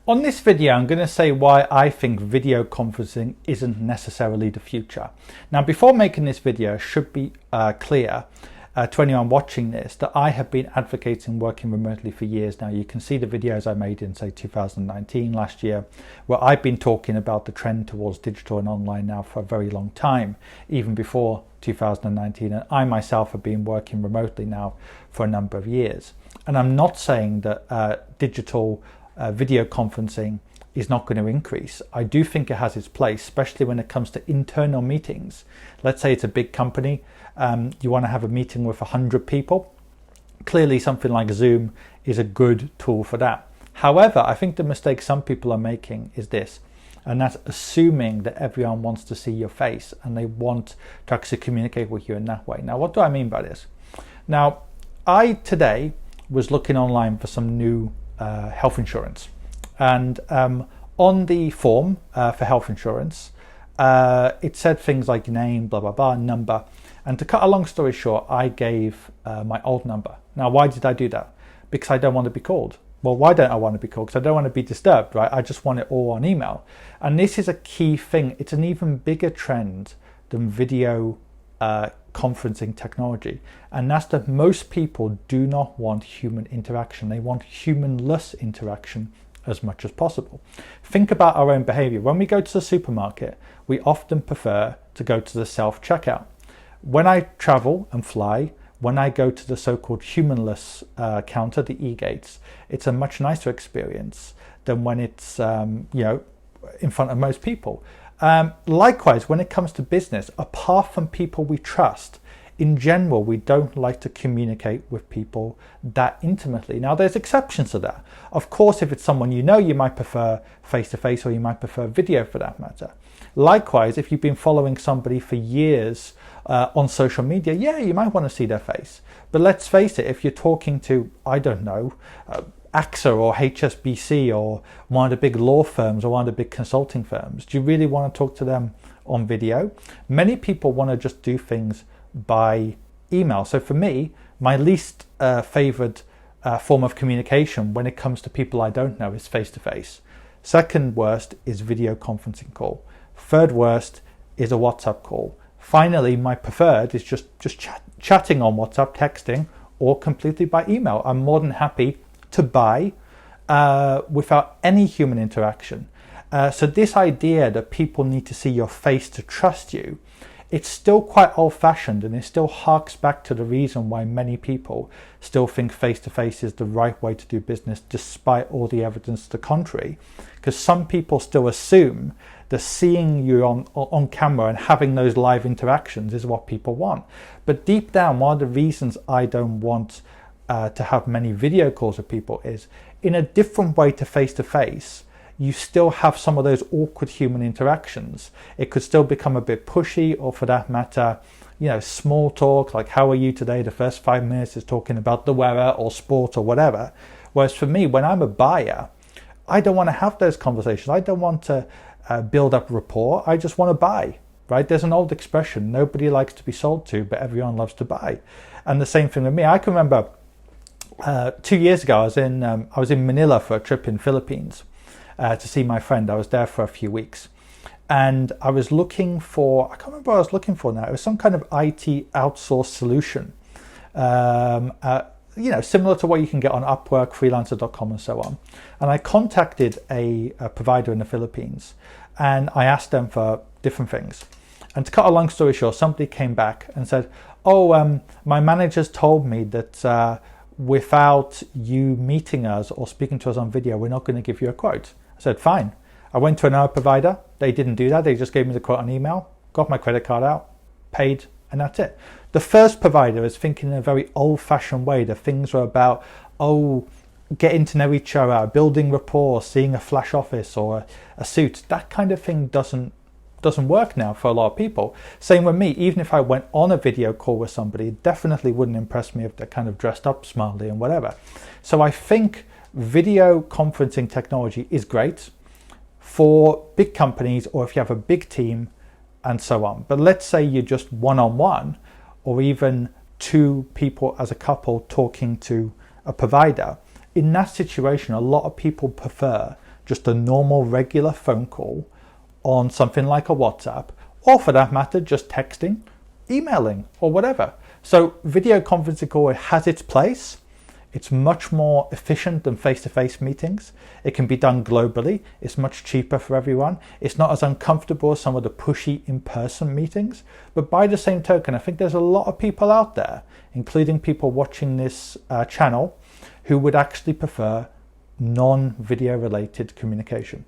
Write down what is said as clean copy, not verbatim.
On this video, I'm going to say why I think video conferencing isn't necessarily the future. Now, before making this video, it should be clear to anyone watching this that I have been advocating working remotely for years now. You can see the videos I made in, say, 2019, last year, where I've been talking about the trend towards digital and online now for a very long time, even before 2019. And I myself have been working remotely now for a number of years. And I'm not saying that digital video conferencing is not going to increase. I do think it has its place, especially when it comes to internal meetings. Let's say it's a big company, you want to have a meeting with 100 people. Clearly something like Zoom is a good tool for that. However, I think the mistake some people are making is this, and that's assuming that everyone wants to see your face and they want to actually communicate with you in that way. Now, what do I mean by this? Now, I today was looking online for some new health insurance, and on the form for health insurance it said things like name, blah blah blah, number, and to cut a long story short, I gave my old number. Now, why did I do that? Because I don't want to be called. Well, why don't I want to be called? Because I don't want to be disturbed, right? I just want it all on email. And this is a key thing. It's an even bigger trend than video conferencing technology, and that's that most people do not want human interaction. They want humanless interaction as much as possible. Think about our own behavior. When we go to the supermarket, we often prefer to go to the self-checkout. When I travel and fly, when I go to the so-called humanless counter, the e-gates, it's a much nicer experience than when it's in front of most people. Likewise, when it comes to business, apart from people we trust, in general, we don't like to communicate with people that intimately. Now, there's exceptions to that. Of course, if it's someone you know, you might prefer face-to-face, or you might prefer video for that matter. Likewise, if you've been following somebody for years on social media, yeah, you might want to see their face. But let's face it, if you're talking to, I don't know, AXA or HSBC or one of the big law firms or one of the big consulting firms, do you really want to talk to them on video? Many people want to just do things by email. So for me, my least favorite form of communication when it comes to people I don't know is face-to-face. Second worst is video conferencing call. Third worst is a WhatsApp call. Finally, my preferred is just chatting on WhatsApp, texting, or completely by email. I'm more than happy to buy without any human interaction. So this idea that people need to see your face to trust you, it's still quite old-fashioned, and it still harks back to the reason why many people still think face-to-face is the right way to do business, despite all the evidence to the contrary. Because some people still assume that seeing you on camera and having those live interactions is what people want. But deep down, one of the reasons I don't want to have many video calls with people is, in a different way to face-to-face, you still have some of those awkward human interactions. It could still become a bit pushy, or for that matter, small talk, like how are you today? The first 5 minutes is talking about the weather or sport or whatever. Whereas for me, when I'm a buyer, I don't want to have those conversations. I don't want to build up rapport. I just want to buy, right? There's an old expression, nobody likes to be sold to, but everyone loves to buy. And the same thing with me. I can remember 2 years ago, I was in Manila for a trip in Philippines to see my friend. I was there for a few weeks, and I was looking for, I can't remember what I was looking for now. It was some kind of IT outsourced solution, similar to what you can get on Upwork, freelancer.com and so on. And I contacted a provider in the Philippines, and I asked them for different things. And to cut a long story short, somebody came back and said, my managers told me that without you meeting us or speaking to us on video, we're not going to give you a quote. I said, fine. I went to another provider. They didn't do that. They just gave me the quote on email, got my credit card out, paid, and that's it. The first provider is thinking in a very old-fashioned way that things are about, getting to know each other, building rapport, seeing a flash office or a suit. That kind of thing doesn't work now for a lot of people. Same with me. Even if I went on a video call with somebody, it definitely wouldn't impress me if they're kind of dressed up smartly and whatever. So I think video conferencing technology is great for big companies, or if you have a big team and so on. But let's say you're just one-on-one, or even two people as a couple talking to a provider. In that situation, a lot of people prefer just a normal regular phone call on something like a WhatsApp, or for that matter, just texting, emailing, or whatever. So video conferencing call has its place. It's much more efficient than face-to-face meetings. It can be done globally. It's much cheaper for everyone. It's not as uncomfortable as some of the pushy in-person meetings. But by the same token, I think there's a lot of people out there, including people watching this channel, who would actually prefer non-video related communication.